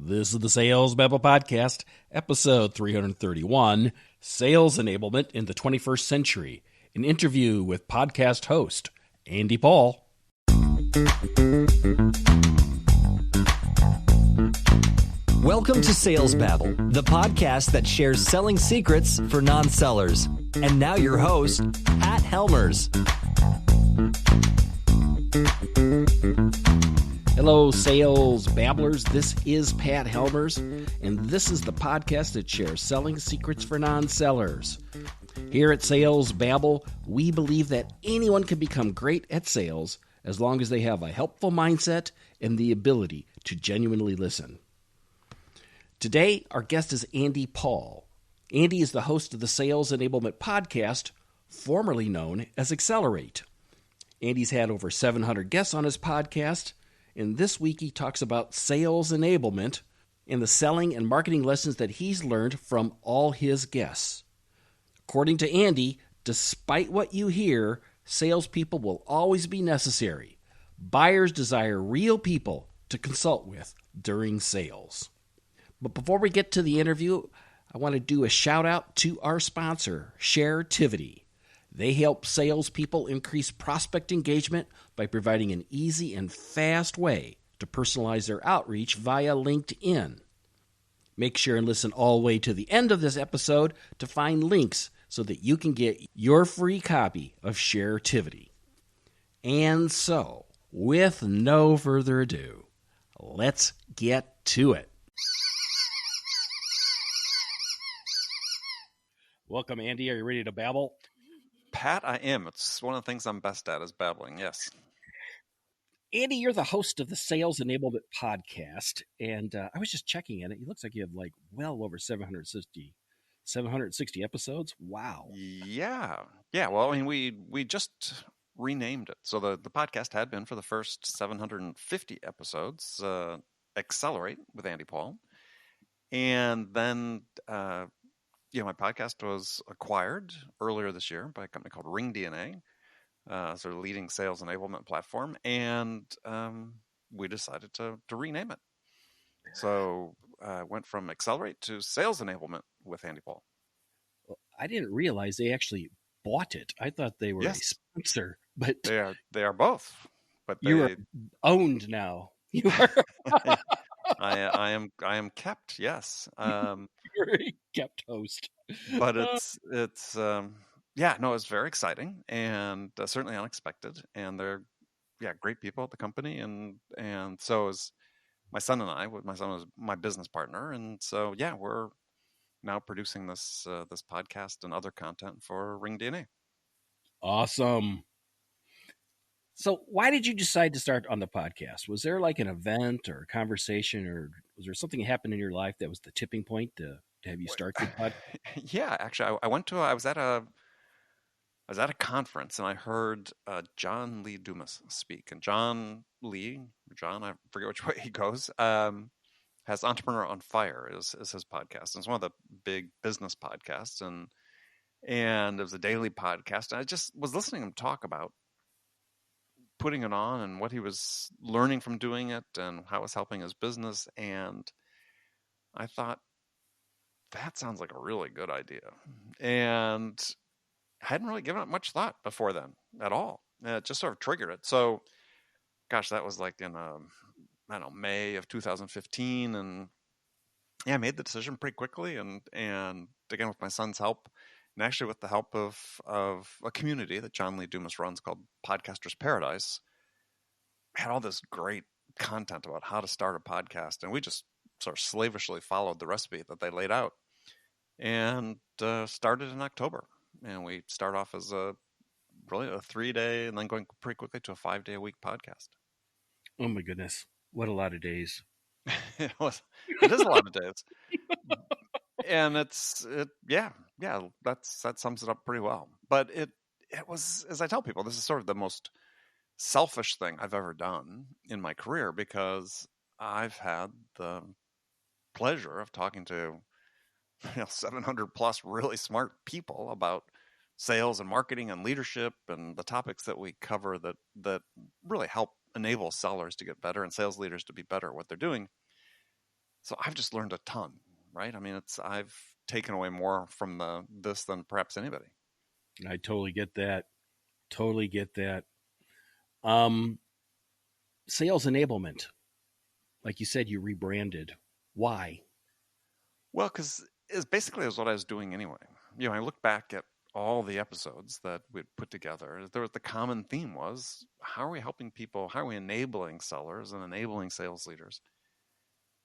This is the Sales Babble Podcast, episode 331, Sales Enablement in the 21st Century, an interview with podcast host Andy Paul. Welcome to Sales Babble, the podcast that shares selling secrets for non-sellers. And now your host, Pat Helmers. Hello, Sales Babblers. This is Pat Helmers, and this is the podcast that shares selling secrets for non-sellers. Here at Sales Babble, we believe that anyone can become great at sales as long as they have a helpful mindset and the ability to genuinely listen. Today, our guest is Andy Paul. Andy is the host of the Sales Enablement podcast, formerly known as Accelerate. Andy's had over 700 guests on his podcast, and this week he talks about sales enablement and the selling and marketing lessons that he's learned from all his guests. According to Andy, despite what you hear, salespeople will always be necessary. Buyers desire real people to consult with during sales. But before we get to the interview, I want to do a shout out to our sponsor, Sharetivity. They help salespeople increase prospect engagement by providing an easy and fast way to personalize their outreach via LinkedIn. Make sure and listen all the way to the end of this episode to find links so that you can get your free copy of Sharetivity. And so, with no further ado, let's get to it. Welcome, Andy. Are you ready to babble? Pat, I am. It's one of the things I'm best at is babbling, yes. Andy, you're the host of the Sales Enablement podcast, and I was just checking in it. It looks like you have well over 760 episodes. Wow. Yeah. Well, I mean, we just renamed it. So the podcast had been for the first 750 episodes, Accelerate with Andy Paul. And then my podcast was acquired earlier this year by a company called RingDNA, sort of leading sales enablement platform, and we decided to rename it. So went from Accelerate to Sales Enablement with Andy Paul. Well, I didn't realize they actually bought it. I thought they were a sponsor, but they are both. But you are owned now. You are. I am kept, yes. You're a kept host. But it's very exciting and certainly unexpected. And they're great people at the company, and so is my son and I. My son was my business partner, and so we're now producing this podcast and other content for RingDNA. Awesome. So why did you decide to start on the podcast? Was there like an event or a conversation, or was there something that happened in your life that was the tipping point to have you start your podcast? Yeah, actually, I was at a conference and I heard John Lee Dumas speak. And John, I forget which way he goes, has Entrepreneur on Fire is his podcast. And it's one of the big business podcasts, and it was a daily podcast. And I just was listening to him talk about putting it on and what he was learning from doing it and how it was helping his business. And I thought, that sounds like a really good idea. And I hadn't really given it much thought before then at all. It just sort of triggered it. So, gosh, that was like in, May of 2015. And I made the decision pretty quickly. And again, with my son's help, and actually with the help of a community that John Lee Dumas runs called Podcasters Paradise, had all this great content about how to start a podcast. And we just sort of slavishly followed the recipe that they laid out, and started in October. And we start off as a 3-day and then going pretty quickly to a 5-day a week podcast. Oh my goodness. What a lot of days. It is a lot of days. And that sums it up pretty well. But it was, as I tell people, this is sort of the most selfish thing I've ever done in my career, because I've had the pleasure of talking to 700 plus really smart people about sales and marketing and leadership and the topics that we cover that really help enable sellers to get better and sales leaders to be better at what they're doing. So I've just learned a ton, right? I mean, I've taken away more from this than perhaps anybody. I totally get that. Totally get that. Um, Sales enablement, like you said, you rebranded. Why? Well, because it's basically is what I was doing anyway. I look back at all the episodes that we'd put together. The common theme was, how are we helping people? How are we enabling sellers and enabling sales leaders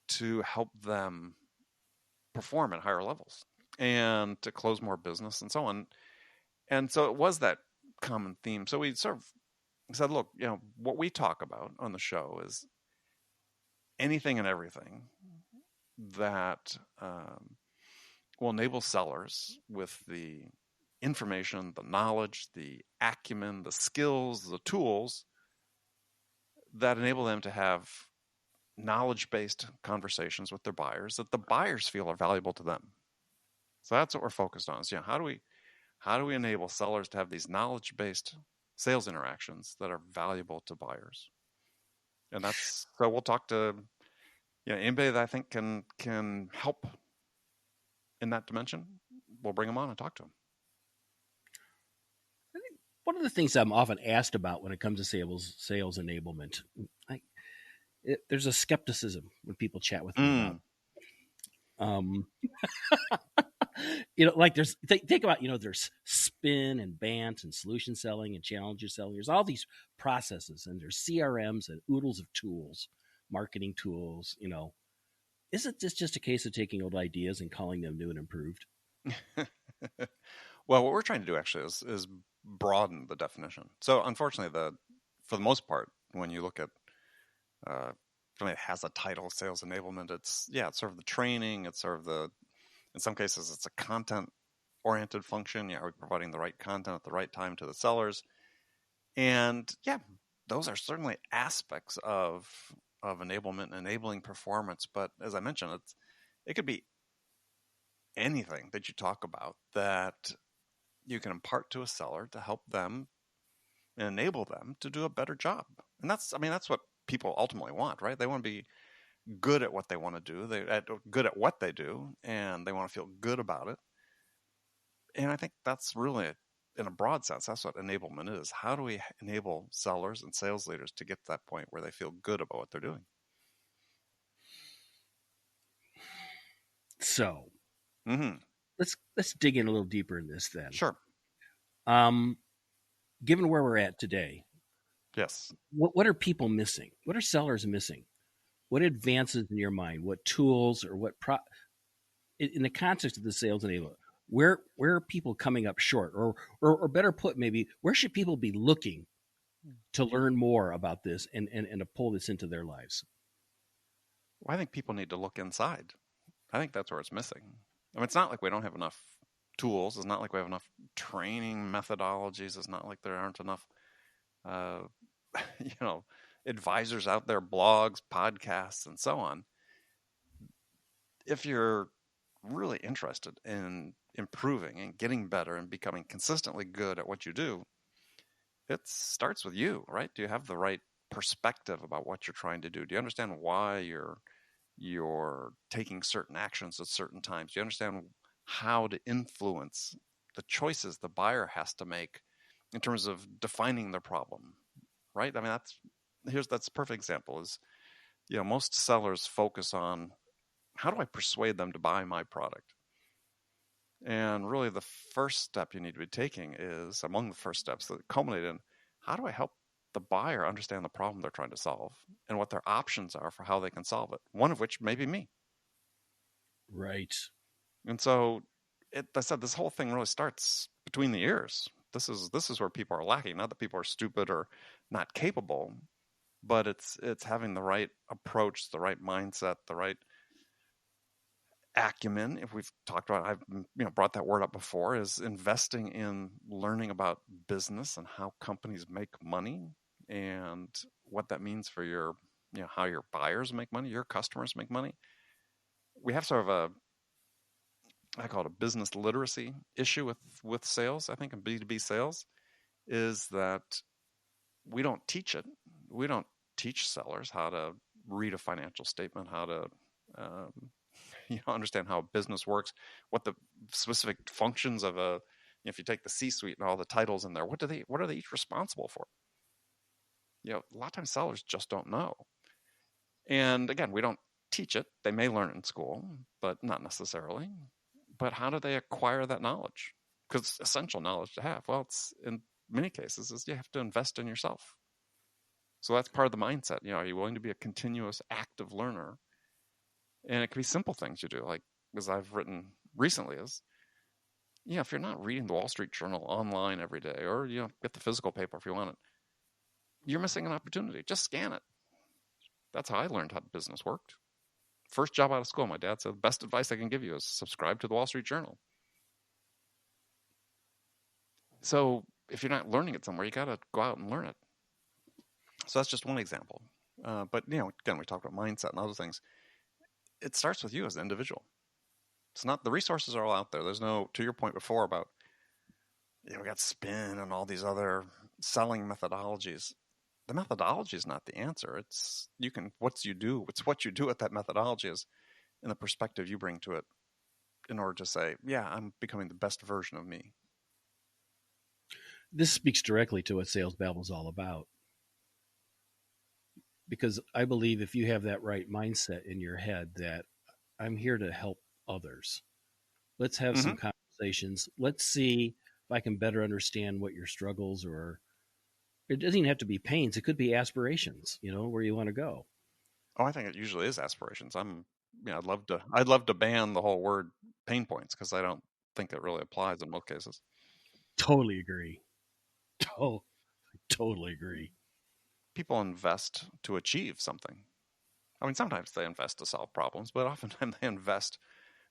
to help them perform at higher levels and to close more business and so on? And so it was that common theme. So we sort of said, look, what we talk about on the show is anything and everything that will enable sellers with the information, the knowledge, the acumen, the skills, the tools that enable them to have knowledge-based conversations with their buyers that the buyers feel are valuable to them. So that's what we're focused on. Is how do we enable sellers to have these knowledge-based sales interactions that are valuable to buyers? And that's so we'll talk to anybody that I think can help in that dimension. We'll bring them on and talk to them. One of the things I'm often asked about when it comes to sales enablement, there's a skepticism when people chat with me about. Like think about, there's spin and bant and solution selling and challenger selling. There's all these processes, and there's CRMs and oodles of tools, marketing tools. Isn't this just a case of taking old ideas and calling them new and improved? Well, what we're trying to do actually is broaden the definition. So unfortunately, for the most part, when you look at something that has a title, sales enablement, it's sort of the training. It's sort of in some cases, it's a content-oriented function. Are we providing the right content at the right time to the sellers? And those are certainly aspects of enablement and enabling performance. But as I mentioned, it could be anything that you talk about that you can impart to a seller to help them and enable them to do a better job. And that's what people ultimately want, right? They want to be good at what they want to do. Good at what they do, and they want to feel good about it. And I think that's really, in a broad sense, that's what enablement is. How do we enable sellers and sales leaders to get to that point where they feel good about what they're doing? So, let's dig in a little deeper in this then. Sure. Given where we're at today, yes, what are people missing? What are sellers missing? What advances in your mind? What tools or what in the context of the sales enablement? Where are people coming up short, or better put, maybe where should people be looking to learn more about this and to pull this into their lives? Well, I think people need to look inside. I think that's where it's missing. I mean, it's not like we don't have enough tools. It's not like we have enough training methodologies. It's not like there aren't enough, advisors out there, blogs, podcasts, and so on. If you're really interested in improving and getting better and becoming consistently good at what you do, it starts with you, right? Do you have the right perspective about what you're trying to do? Do you understand why you're taking certain actions at certain times? Do you understand how to influence the choices the buyer has to make in terms of defining their problem, right? I mean, that's a perfect example is, most sellers focus on, how do I persuade them to buy my product? And really the first step you need to be taking is, among the first steps that culminate in, how do I help the buyer understand the problem they're trying to solve and what their options are for how they can solve it? One of which may be me. Right. And so I said, this whole thing really starts between the ears. This is where people are lacking. Not that people are stupid or not capable, but it's having the right approach, the right mindset, the right acumen. If we've talked about, I've brought that word up before, is investing in learning about business and how companies make money and what that means for your, how your buyers make money, your customers make money. We have sort of I call it a business literacy issue with sales. I think in B2B sales is that we don't teach it. We don't teach sellers how to read a financial statement, how to Understand how a business works, what the specific functions of if you take the C-suite and all the titles in there, what are they each responsible for? A lot of times sellers just don't know. And again, we don't teach it. They may learn it in school, but not necessarily. But how do they acquire that knowledge? Because it's essential knowledge to have. Well, it's in many cases is you have to invest in yourself. So that's part of the mindset. Are you willing to be a continuous active learner? And it can be simple things you do, like as I've written recently is, if you're not reading the Wall Street Journal online every day, or get the physical paper if you want it, you're missing an opportunity. Just scan it. That's how I learned how business worked. First job out of school, my dad said, the best advice I can give you is subscribe to the Wall Street Journal. So if you're not learning it somewhere, you got to go out and learn it. So that's just one example. But, again, we talked about mindset and other things. It starts with you as an individual. It's not, the resources are all out there. There's no, to your point before about, we got spin and all these other selling methodologies. The methodology is not the answer. It's what you do with that methodology is in the perspective you bring to it in order to say, yeah, I'm becoming the best version of me. This speaks directly to what Sales Babble is all about. Because I believe if you have that right mindset in your head that I'm here to help others, let's have some conversations. Let's see if I can better understand what your struggles or it doesn't even have to be pains. It could be aspirations, where you want to go. Oh, I think it usually is aspirations. I'd love to ban the whole word pain points because I don't think it really applies in most cases. Totally agree. Totally agree. People invest to achieve something. I mean, sometimes they invest to solve problems, but oftentimes they invest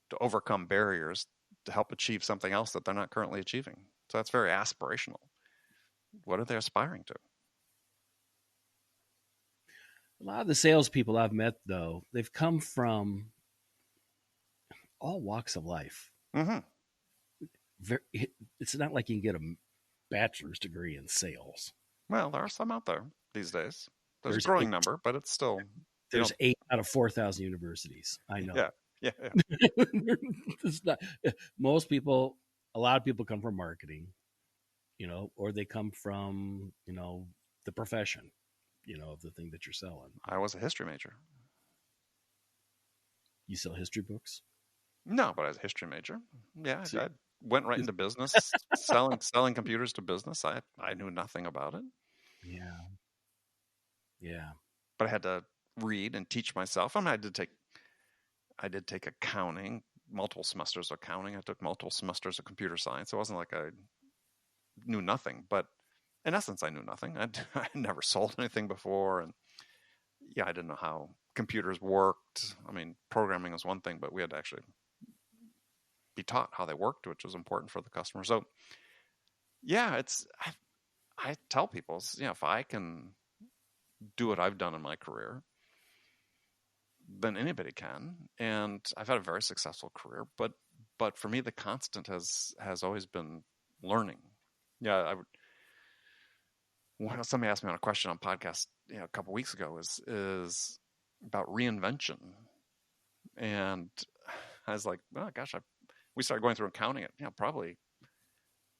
to overcome barriers to help achieve something else that they're not currently achieving. So that's very aspirational. What are they aspiring to? A lot of the salespeople I've met, though, they've come from all walks of life. Mm-hmm. It's not like you can get a bachelor's degree in sales. Well, there are some out there these days. There's a growing number, but it's still... There's 8 out of 4,000 universities. I know. Yeah. It's not, most people, a lot of people come from marketing, or they come from, the profession, of the thing that you're selling. I was a history major. You sell history books? No, but I was a history major. Yeah, I went right into business, selling computers to business. I knew nothing about it. Yeah. But I had to read and teach myself. I mean, I did take accounting, multiple semesters of accounting. I took multiple semesters of computer science. It wasn't like I knew nothing, but in essence, I knew nothing. I never sold anything before, and I didn't know how computers worked. I mean, programming was one thing, but we had to actually be taught how they worked, which was important for the customer. So, I tell people, if I can do what I've done in my career, then anybody can. And I've had a very successful career, but for me, the constant has always been learning. Somebody asked me on a question on podcast a couple weeks ago is about reinvention, and I was like, oh gosh, we started going through and counting it. Probably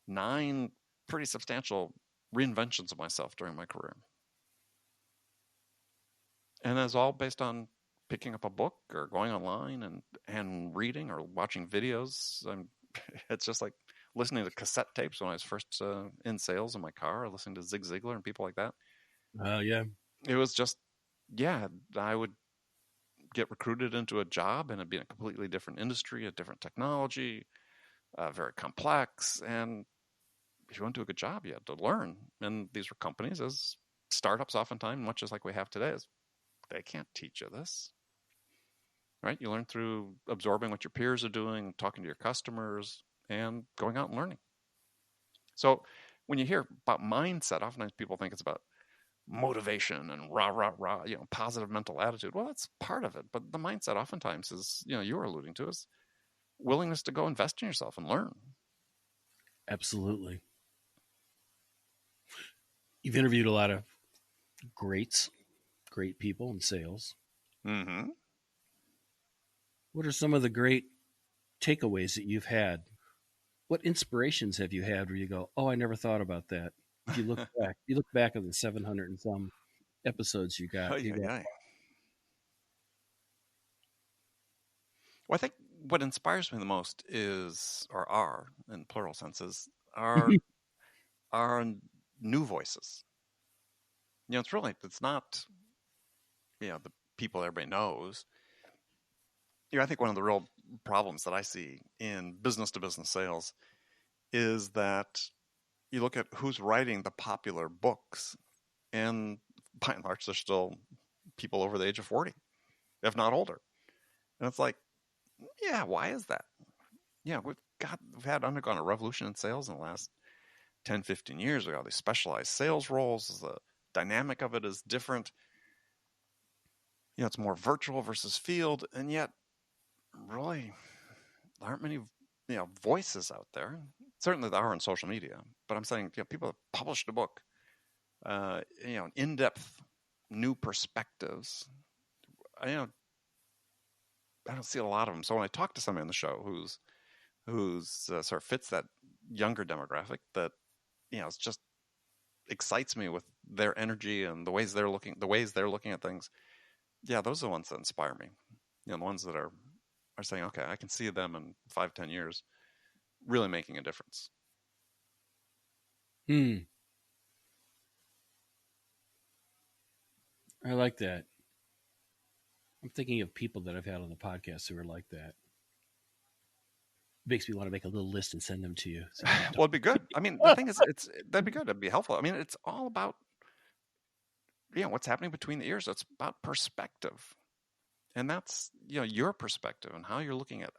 9 pretty substantial reinventions of myself during my career, and it's all based on picking up a book or going online and reading or watching videos. It's just like listening to cassette tapes when I was first in sales in my car, listening to Zig Ziglar and people like that. Yeah. It was just, I would get recruited into a job and it'd be in a completely different industry, a different technology, very complex. And if you want to do a good job, you had to learn. And these were companies, as startups oftentimes, much as like we have today, is they can't teach you this. Right? You learn through absorbing what your peers are doing, talking to your customers, and going out and learning. So when you hear about mindset, oftentimes people think it's about motivation and rah, positive mental attitude. Well, that's part of it. But the mindset oftentimes is, you were alluding to, is willingness to go invest in yourself and learn. Absolutely. You've interviewed a lot of great people in sales. Mm-hmm. What are some of the great takeaways that you've had? What inspirations have you had where you go, "Oh, I never thought about that." If you look back at the 700 and some episodes Oh, you yeah, got. yeah. Well, I think what inspires me the most is, or are, in plural senses, are new voices. It's not, the people everybody knows. I think one of the real problems that I see in business to business sales is that you look at who's writing the popular books, and by and large, they're still people over the age of 40, if not older. And it's like, yeah, why is that? We've had undergone a revolution in sales in the last 10, 15 years ago. These specialized sales roles, the dynamic of it is different. It's more virtual versus field, and yet really there aren't many voices out there. Certainly there are on social media, but I'm saying people have published a book, in-depth new perspectives. I don't see a lot of them. So when I talk to somebody on the show who's sort of fits that younger demographic, that it's just excites me with their energy and the ways they're looking at things. Yeah, those are the ones that inspire me. The ones that are saying, okay, I can see them in 5-10 years really making a difference. I like that. I'm thinking of people that I've had on the podcast who are like that. Makes me want to make a little list and send them to you. So Well, it'd be good. I mean, the thing is, that'd be good. It'd be helpful. I mean, it's all about what's happening between the ears. It's about perspective, and that's your perspective and how you're looking at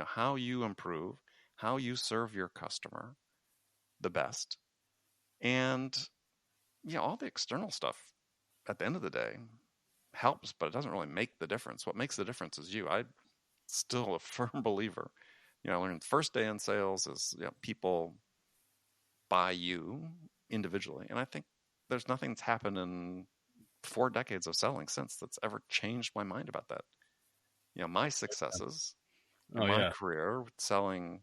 how you improve, how you serve your customer the best, and all the external stuff at the end of the day helps, but it doesn't really make the difference. What makes the difference is you. I'm still a firm believer. I learned first day in sales is people buy you individually, and I think there's nothing that's happened in 4 decades of selling since that's ever changed my mind about that. My successes in my career selling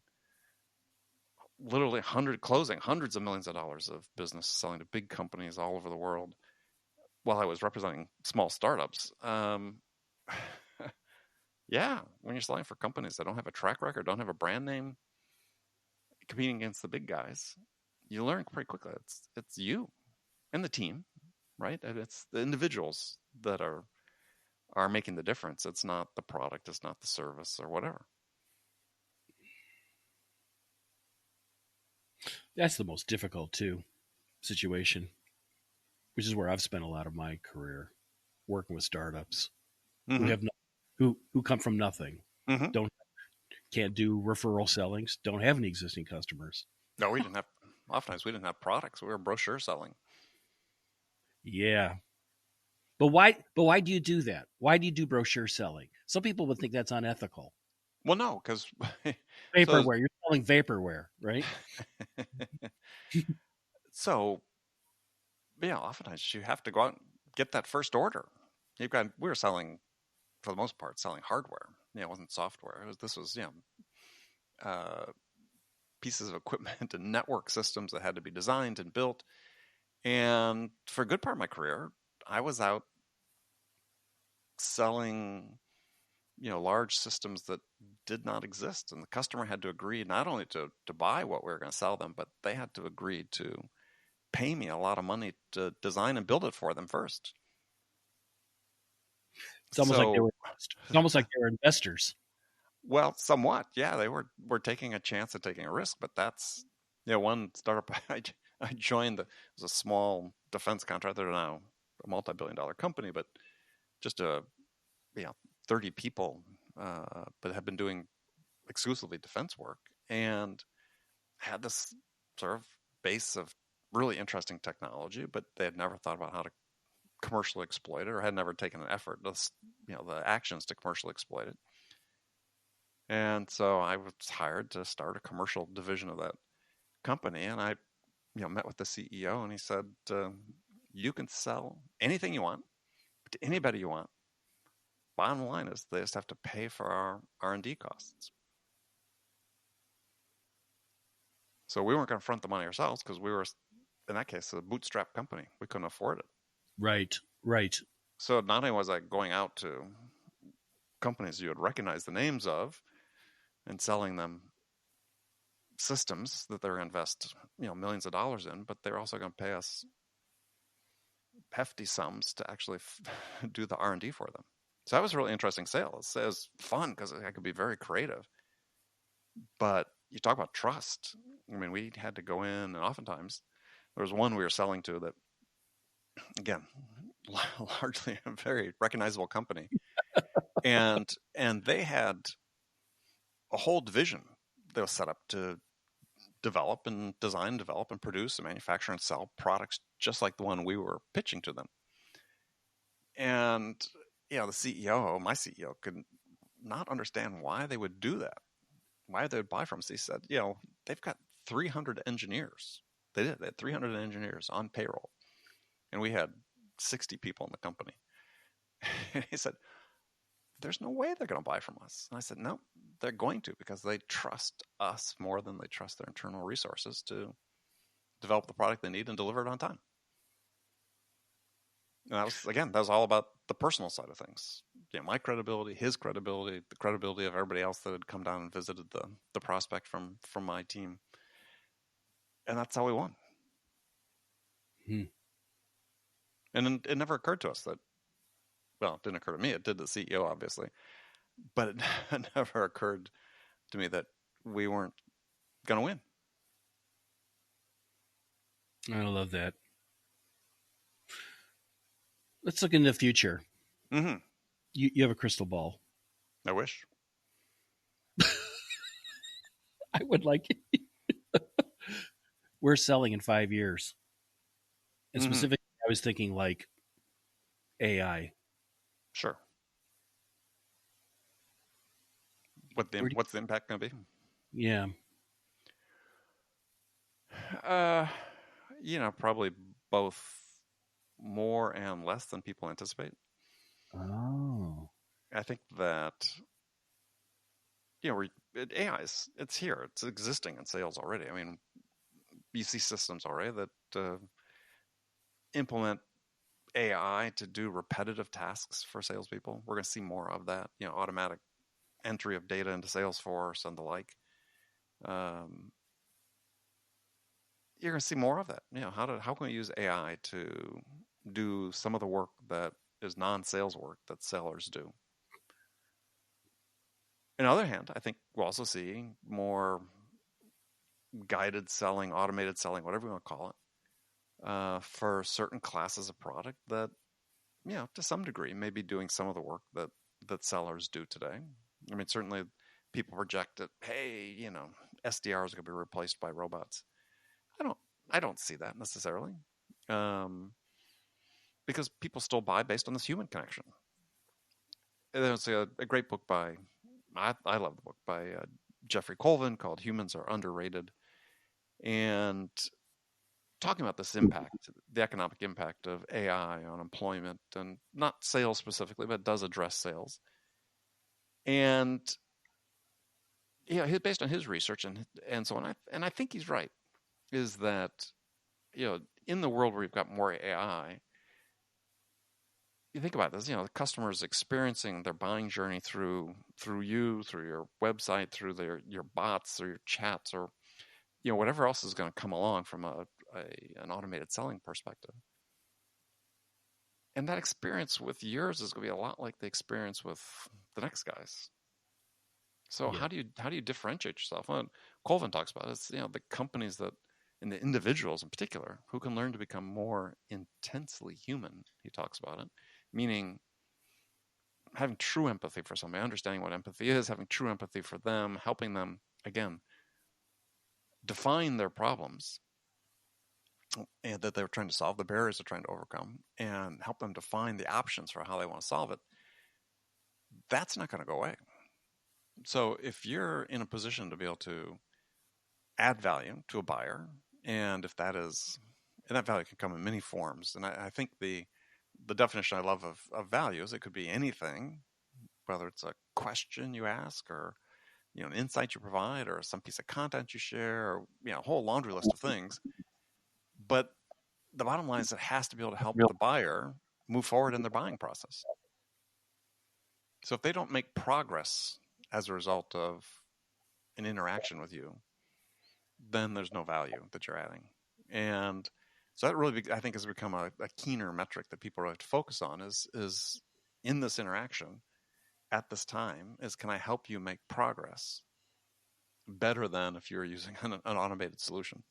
literally closing hundreds of millions of dollars of business, selling to big companies all over the world while I was representing small startups. Yeah, when you're selling for companies that don't have a track record, don't have a brand name, competing against the big guys, you learn pretty quickly. It's you and the team, right? And it's the individuals that are making the difference. It's not the product, it's not the service or whatever. that's the most difficult too situation, which is where I've spent a lot of my career working with startups who have who come from nothing, don't can't do referral sellings, don't have any existing customers. No, we didn't have. Oftentimes, we didn't have products. We were brochure selling. Yeah, but why? But why do you do that? Why do you do brochure selling? Some people would think that's unethical. Well, no, because Vaporware, you're selling vaporware, right? So, oftentimes you have to go out and get that first order. We were selling, for the most part, selling hardware. It wasn't software. This was pieces of equipment and network systems that had to be designed and built. And for a good part of my career, I was out selling large systems that did not exist, and the customer had to agree not only to buy what we were going to sell them, but they had to agree to pay me a lot of money to design and build it for them first. It's almost like they were investors. Well, somewhat, yeah. They were taking a chance and taking a risk, but that's one startup I joined. It was a small defense contractor. They're now a multi-billion-dollar company, but just 30 people, but have been doing exclusively defense work, and had this sort of base of really interesting technology, but they had never thought about how to commercially exploit it, or had never taken an effort, the actions to commercially exploit it. And so I was hired to start a commercial division of that company, and I met with the CEO, and he said, you can sell anything you want to anybody you want, bottom line is they just have to pay for our R&D costs. So we weren't going to front the money ourselves because we were, in that case, a bootstrap company. We couldn't afford it. Right. So not only was I going out to companies you would recognize the names of and selling them systems that they're going to invest, millions of dollars in, but they're also going to pay us hefty sums to actually do the R&D for them. So that was a really interesting sale. It was fun because I could be very creative. But you talk about trust. I mean, we had to go in, and oftentimes there was one we were selling to that, again, largely a very recognizable company, and they had a whole division that was set up to develop and design, develop and produce and manufacture and sell products just like the one we were pitching to them. And the CEO, my CEO, could not understand why they would do that, why they would buy from us. He said, they've got 300 engineers. They had 300 engineers on payroll, and we had 60 people in the company. And he said, there's no way they're going to buy from us. And I said, no, they're going to, because they trust us more than they trust their internal resources to develop the product they need and deliver it on time. And that was all about the personal side of things. My credibility, his credibility, the credibility of everybody else that had come down and visited the prospect from my team. And that's how we won. And it never occurred to us that, well, it didn't occur to me. It did the CEO, obviously. But it never occurred to me that we weren't going to win. I love that. Let's look into the future. Mm-hmm. You have a crystal ball. I wish. I would like it. We're selling in 5 years. And specifically, I was thinking like AI. Sure. What's the impact going to be? Yeah. Probably both more and less than people anticipate. Oh. I think that, AI it's here. It's existing in sales already. I mean, you see systems already that implement AI to do repetitive tasks for salespeople. We're going to see more of that, automatic entry of data into Salesforce and the like. You're going to see more of that. How can we use AI to do some of the work that is non-sales work that sellers do? On the other hand, I think we'll also see more guided selling, automated selling, whatever you want to call it, for certain classes of product that, to some degree, may be doing some of the work that sellers do today. I mean, certainly people project that, hey, SDRs are going to be replaced by robots. I don't see that necessarily, because people still buy based on this human connection. There's a great book I love the book by Jeffrey Colvin called "Humans Are Underrated," and talking about this impact, the economic impact of AI on employment, and not sales specifically, but it does address sales. And based on his research and so on, and I think he's right, is that in the world where you've got more AI, you think about this, the customer's experiencing their buying journey through you, through your website, through your bots or your chats, or whatever else is going to come along from an automated selling perspective. And that experience with yours is going to be a lot like the experience with the next guys. So how do you differentiate yourself? Well, Colvin talks about it. It's the companies that, and the individuals in particular, who can learn to become more intensely human. He talks about it, meaning having true empathy for somebody, understanding what empathy is, having true empathy for them, helping them, again, define their problems and that they're trying to solve, the barriers they're trying to overcome, and help them define the options for how they want to solve it. That's not going to go away. So if you're in a position to be able to add value to a buyer, and if that value can come in many forms, and I think the definition I love of value is it could be anything whether it's a question you ask or an insight you provide or some piece of content you share or a whole laundry list of things. But the bottom line is it has to be able to help the buyer move forward in their buying process. So if they don't make progress as a result of an interaction with you, then there's no value that you're adding. And so that really, I think, has become a keener metric that people really have to focus on is in this interaction at this time is, can I help you make progress better than if you're using an automated solution?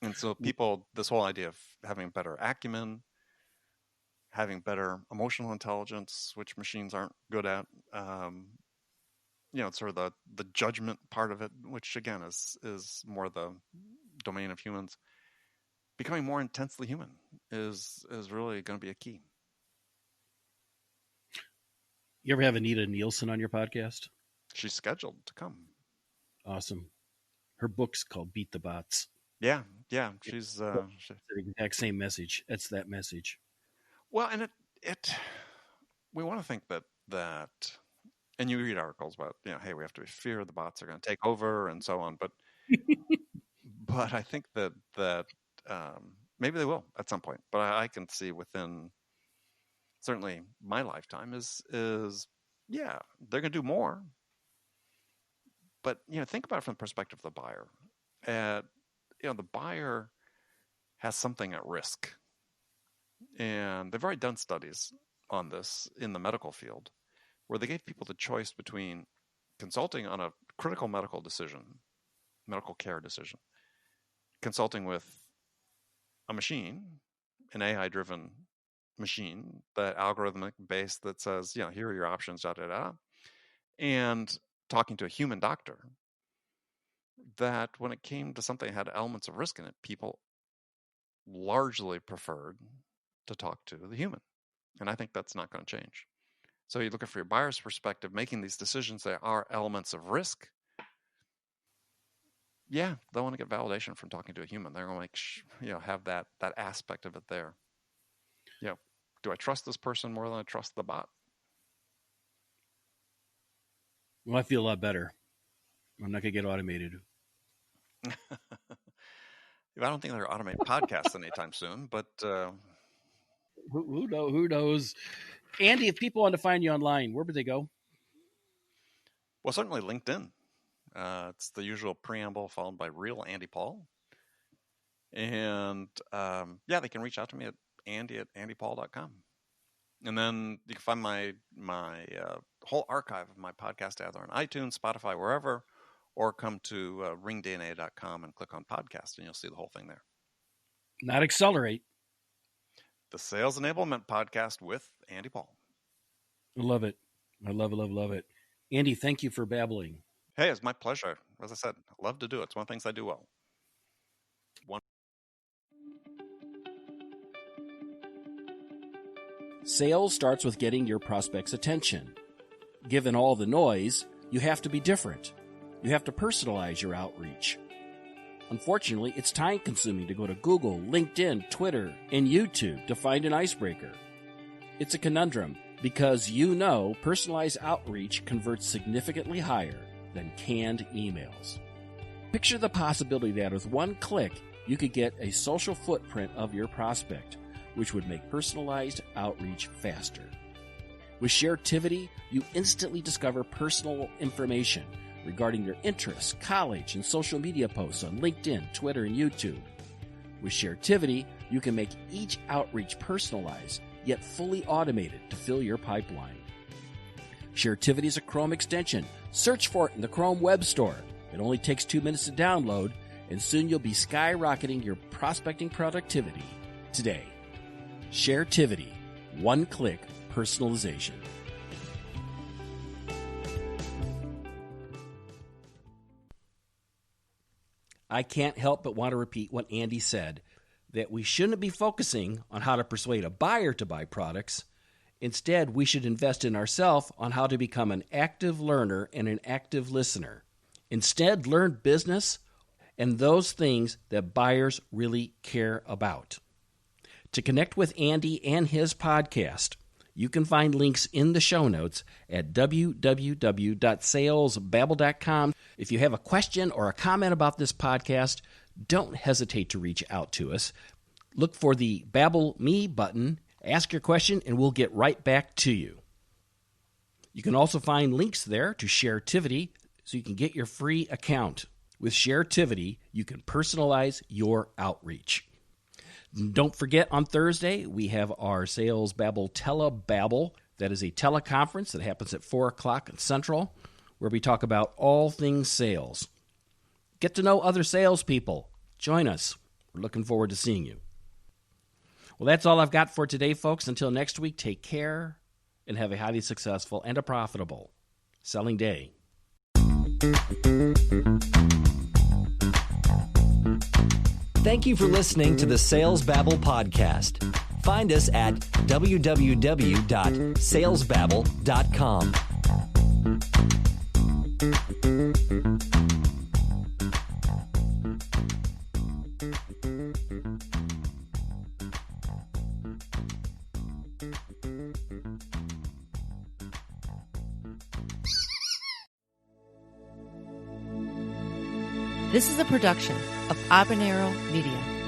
And so people, this whole idea of having better acumen, having better emotional intelligence, which machines aren't good at, it's sort of the judgment part of it, which again is more the domain of humans. Becoming more intensely human is really going to be a key. You ever have Anita Nielsen on your podcast? She's scheduled to come. Awesome. Her book's called Beat the Bots. Yeah. She's the exact same message. That's that message. Well, and we want to think that, and you read articles about, hey, we have to fear the bots are going to take over and so on, but but I think that maybe they will at some point. But I can see within certainly my lifetime is they're going to do more. But think about it from the perspective of the buyer. The buyer has something at risk, and they've already done studies on this in the medical field, where they gave people the choice between consulting on a critical medical care decision, consulting with a machine, an AI-driven machine, the algorithmic base that says, here are your options, and talking to a human doctor. That when it came to something that had elements of risk in it, people largely preferred to talk to the human. And I think that's not going to change. So you look at, from your buyer's perspective, making these decisions, there are elements of risk. Yeah, they want to get validation from talking to a human. They're going to have that aspect of it there. Do I trust this person more than I trust the bot? Well, I feel a lot better. I'm not going to get automated. I don't think they're automating podcasts anytime soon, but who knows? Andy, if people want to find you online, where would they go? Well, certainly LinkedIn. It's the usual preamble followed by real Andy Paul. And they can reach out to me at andy@andypaul.com. And then you can find my whole archive of my podcast either on iTunes, Spotify, wherever, or come to RingDNA.com and click on podcast, and you'll see the whole thing there. Not Accelerate. The Sales Enablement Podcast with Andy Paul. I love it. I love it. Andy, thank you for babbling. Hey, it's my pleasure. As I said, I love to do it. It's one of the things I do well. Sales starts with getting your prospect's attention. Given all the noise, you have to be different. You have to personalize your outreach. Unfortunately, it's time-consuming to go to Google, LinkedIn, Twitter, and YouTube to find an icebreaker. It's a conundrum because personalized outreach converts significantly higher than canned emails. Picture the possibility that with one click, you could get a social footprint of your prospect, which would make personalized outreach faster. With Sharetivity, you instantly discover personal information regarding your interests, college, and social media posts on LinkedIn, Twitter, and YouTube. With Sharetivity, you can make each outreach personalized, yet fully automated to fill your pipeline. Sharetivity is a Chrome extension. Search for it in the Chrome Web Store. It only takes 2 minutes to download, and soon you'll be skyrocketing your prospecting productivity today. Sharetivity, one-click personalization. I can't help but want to repeat what Andy said, that we shouldn't be focusing on how to persuade a buyer to buy products. Instead, we should invest in ourselves on how to become an active learner and an active listener. Instead, learn business and those things that buyers really care about. To connect with Andy and his podcast, You can find links in the show notes at www.salesbabble.com. If you have a question or a comment about this podcast, don't hesitate to reach out to us. Look for the Babble Me button, ask your question, and we'll get right back to you. You can also find links there to Sharetivity so you can get your free account. With Sharetivity, you can personalize your outreach. Don't forget, on Thursday, we have our Sales Babble Telebabble. That is a teleconference that happens at 4 o'clock Central, where we talk about all things sales. Get to know other salespeople. Join us. We're looking forward to seeing you. Well, that's all I've got for today, folks. Until next week, take care and have a highly successful and a profitable selling day. Thank you for listening to the Sales Babble podcast. Find us at www.salesbabble.com. This is a production of Habanero Media.